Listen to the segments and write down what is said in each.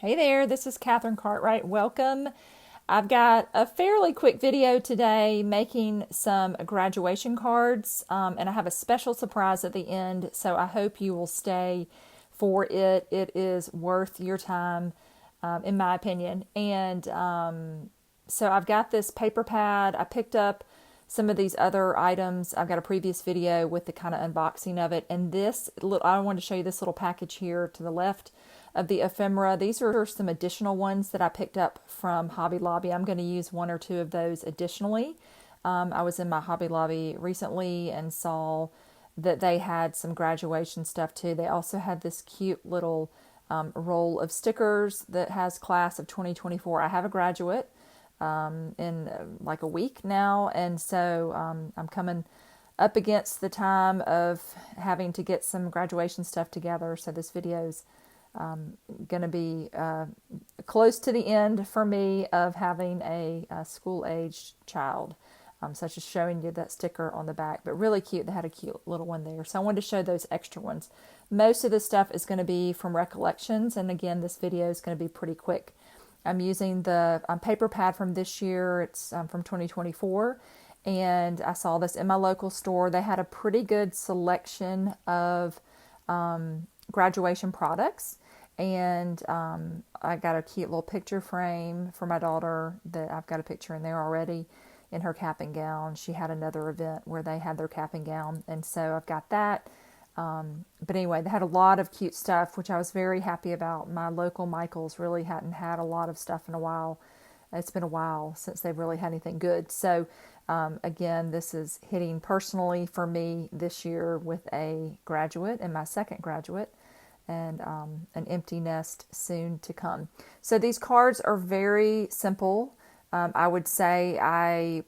Hey there, this is Katherine Cartwright. Welcome. I've got a fairly quick video today making some graduation cards, and I have a special surprise at the end, so I hope you will stay for it. It is worth your time, in my opinion. And so I've got this paper pad. I picked up some of these other items. I've got a previous video with the kind of unboxing of it, and I wanted to show you this little package here to the left of the ephemera. These are some additional ones that I picked up from Hobby Lobby. I'm going to use one or two of those additionally. I was in my Hobby Lobby recently and saw that they had some graduation stuff too. They also had this cute little roll of stickers that has class of 2024. I have a graduate in like a week now, and so I'm coming up against the time of having to get some graduation stuff together. So this video's going to be close to the end for me of having a school-aged child. So just showing you that sticker on the back, but really cute. They had a cute little one there. So I wanted to show those extra ones. Most of this stuff is going to be from Recollections, and again, this video is going to be pretty quick. I'm using the paper pad from this year. It's from 2024, and I saw this in my local store. They had a pretty good selection of graduation products. And I got a cute little picture frame for my daughter that I've got a picture in there already in her cap and gown. She had another event where they had their cap and gown, and so I've got that. But anyway, they had a lot of cute stuff, which I was very happy about. My local Michaels really hadn't had a lot of stuff in a while. It's been a while since they've really had anything good. So again, this is hitting personally for me this year with a graduate and my second graduate, and an empty nest soon to come. So these cards are very simple. I would say I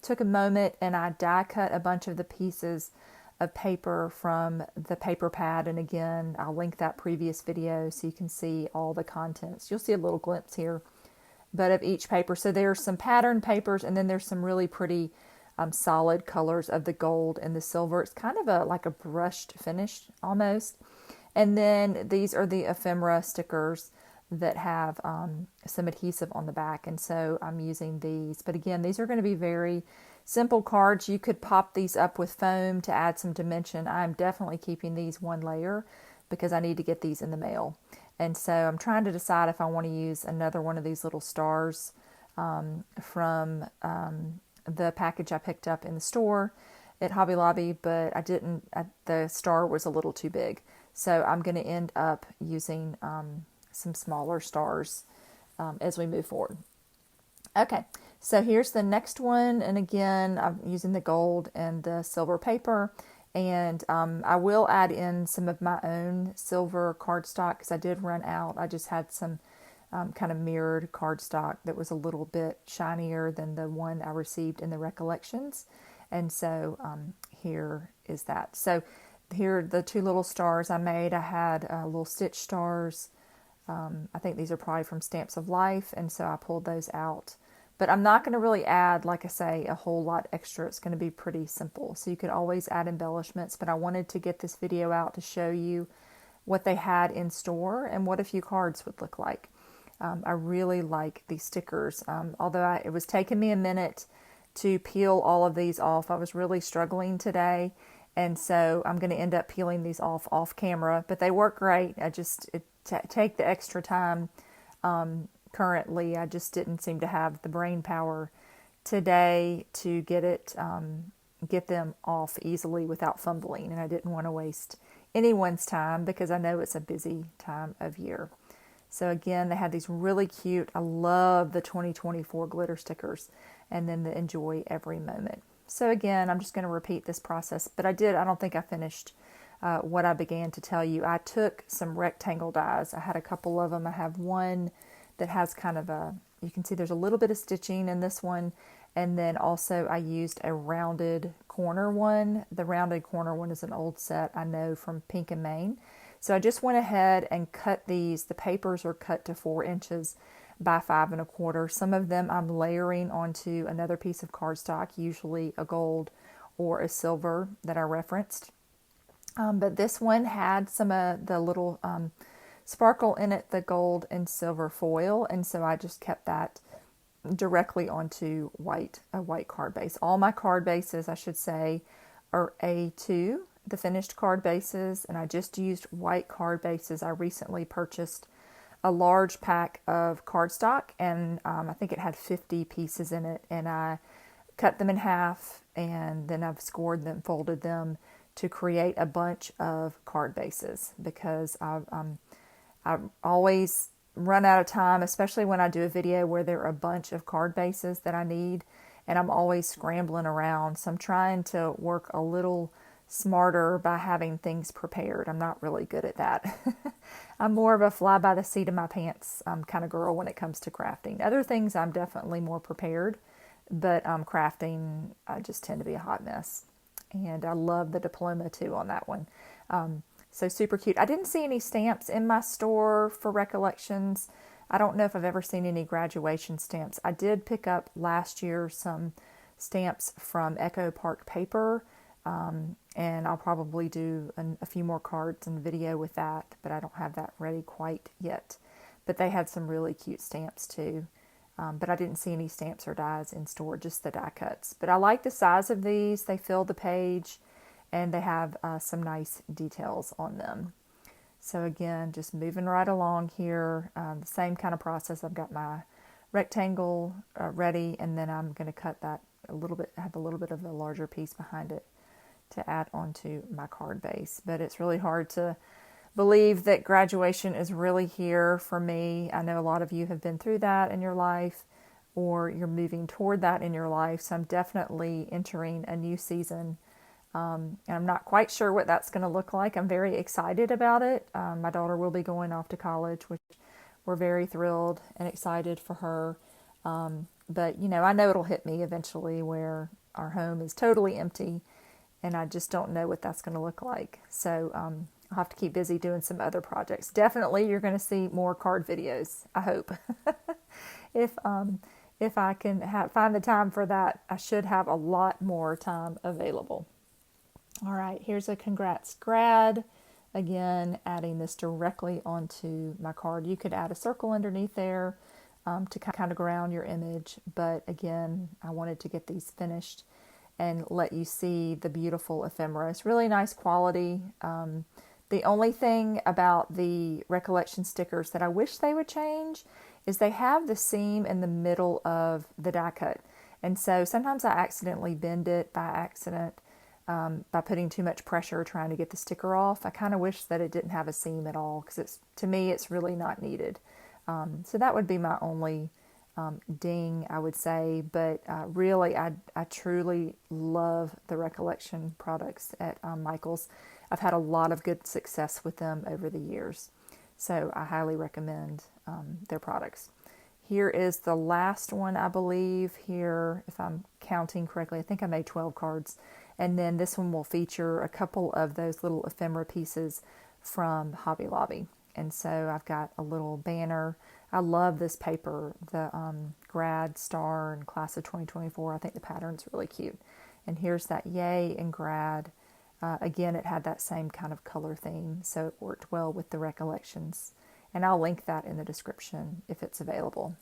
took a moment and I die cut a bunch of the pieces of paper from the paper pad. And again, I'll link that previous video so you can see all the contents. You'll see a little glimpse here, but of each paper. So there's some pattern papers, and then there's some really pretty solid colors of the gold and the silver. It's kind of like a brushed finish almost. And then these are the ephemera stickers that have some adhesive on the back. And so I'm using these. But again, these are going to be very simple cards. You could pop these up with foam to add some dimension. I'm definitely keeping these one layer because I need to get these in the mail. And so I'm trying to decide if I want to use another one of these little stars from the package I picked up in the store at Hobby Lobby, but I didn't. The star was a little too big. So I'm going to end up using some smaller stars as we move forward. Okay, so here's the next one. And again, I'm using the gold and the silver paper. And I will add in some of my own silver cardstock because I did run out. I just had some kind of mirrored cardstock that was a little bit shinier than the one I received in the Recollections. And so here is that. So here are the two little stars I made. I had little stitch stars. I think these are probably from Stamps of Life, and so I pulled those out. But I'm not going to really add, like I say, a whole lot extra. It's going to be pretty simple. So you could always add embellishments, but I wanted to get this video out to show you what they had in store and what a few cards would look like. I really like these stickers. Although it was taking me a minute to peel all of these off. I was really struggling today. And so I'm going to end up peeling these off camera, but they work great. Take the extra time. Currently, I just didn't seem to have the brain power today to get them off easily without fumbling. And I didn't want to waste anyone's time because I know it's a busy time of year. So again, they had these really cute, I love the 2024 glitter stickers, and then the enjoy every moment. So again, I'm just going to repeat this process, but I don't think I finished what I began to tell you. I took some rectangle dies. I had a couple of them. I have one that has kind of you can see there's a little bit of stitching in this one. And then also I used a rounded corner one. The rounded corner one is an old set I know from Pink and Maine. So I just went ahead and cut these. The papers are cut to 4 inches by 5 1/4. Some of them I'm layering onto another piece of cardstock, usually a gold or a silver that I referenced. But this one had some of the little sparkle in it the gold and silver foil, and so I just kept that directly onto a white card base. All my card bases, I should say, are A2, the finished card bases, and I just used white card bases. I recently purchased a large pack of cardstock, and I think it had 50 pieces in it, and I cut them in half, and then I've scored them, folded them to create a bunch of card bases, because I always run out of time, especially when I do a video where there are a bunch of card bases that I need, and I'm always scrambling around. So I'm trying to work a little smarter by having things prepared. I'm not really good at that. I'm more of a fly by the seat of my pants kind of girl when it comes to crafting. Other things I'm definitely more prepared, but crafting, I just tend to be a hot mess. And I love the diploma too on that one. So super cute. I didn't see any stamps in my store for Recollections. I don't know if I've ever seen any graduation stamps. I did pick up last year some stamps from Echo Park Paper, and I'll probably do a few more cards and video with that, but I don't have that ready quite yet. But they had some really cute stamps too. But I didn't see any stamps or dies in store, just the die cuts. But I like the size of these. They fill the page, and they have some nice details on them. So again, just moving right along here, the same kind of process. I've got my rectangle ready, and then I'm going to cut that a little bit, have a little bit of a larger piece behind it to add onto my card base. But it's really hard to believe that graduation is really here for me. I know a lot of you have been through that in your life, or you're moving toward that in your life. So I'm definitely entering a new season. And I'm not quite sure what that's going to look like. I'm very excited about it. My daughter will be going off to college, which we're very thrilled and excited for her. But, I know it'll hit me eventually where our home is totally empty, and I just don't know what that's going to look like. So I'll have to keep busy doing some other projects. Definitely you're going to see more card videos, I hope. If I can find the time for that, I should have a lot more time available. All right, here's a congrats grad. Again, adding this directly onto my card. You could add a circle underneath there to kind of ground your image. But again, I wanted to get these finished and let you see the beautiful ephemera. It's really nice quality. The only thing about the Recollection stickers that I wish they would change is they have the seam in the middle of the die cut. And so sometimes I accidentally bend it by accident. By putting too much pressure trying to get the sticker off. I kind of wish that it didn't have a seam at all, because to me it's really not needed. So that would be my only ding, I would say. But really, I truly love the Recollection products at Michael's. I've had a lot of good success with them over the years, so I highly recommend their products. Here is the last one, I believe. Here, if I'm counting correctly, I think I made 12 cards. And then this one will feature a couple of those little ephemera pieces from Hobby Lobby. And so I've got a little banner. I love this paper, the Grad Star and Class of 2024. I think the pattern's really cute. And here's that Yay and Grad. Again, it had that same kind of color theme, so it worked well with the Recollections. And I'll link that in the description if it's available.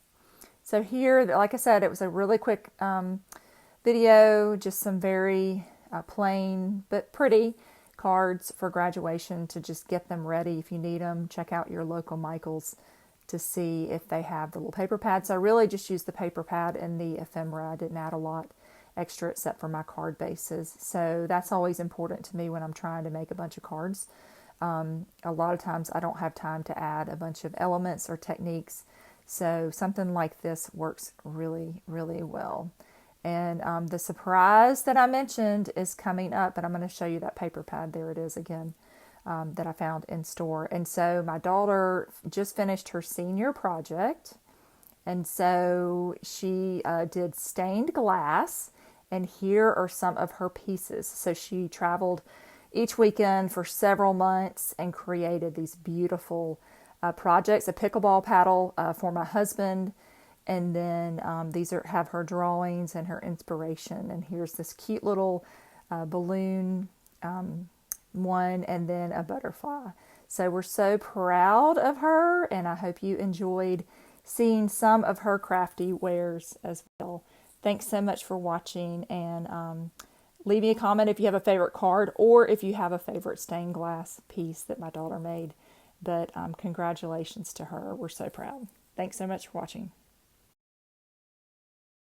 So here, like I said, it was a really quick video, just some very plain but pretty cards for graduation to just get them ready. If you need them, check out your local Michael's to see if they have the little paper pad. So I really just used the paper pad and the ephemera. I didn't add a lot extra except for my card bases. So that's always important to me when I'm trying to make a bunch of cards. A lot of times I don't have time to add a bunch of elements or techniques. So something like this works really, really well. And the surprise that I mentioned is coming up, and I'm going to show you that paper pad. There it is again, that I found in store. And so my daughter just finished her senior project, and so she did stained glass, and here are some of her pieces. So she traveled each weekend for several months and created these beautiful projects. A pickleball paddle for my husband. And then these have her drawings and her inspiration. And here's this cute little balloon one, and then a butterfly. So we're so proud of her, and I hope you enjoyed seeing some of her crafty wares as well. Thanks so much for watching, and leave me a comment if you have a favorite card or if you have a favorite stained glass piece that my daughter made. But congratulations to her. We're so proud. Thanks so much for watching.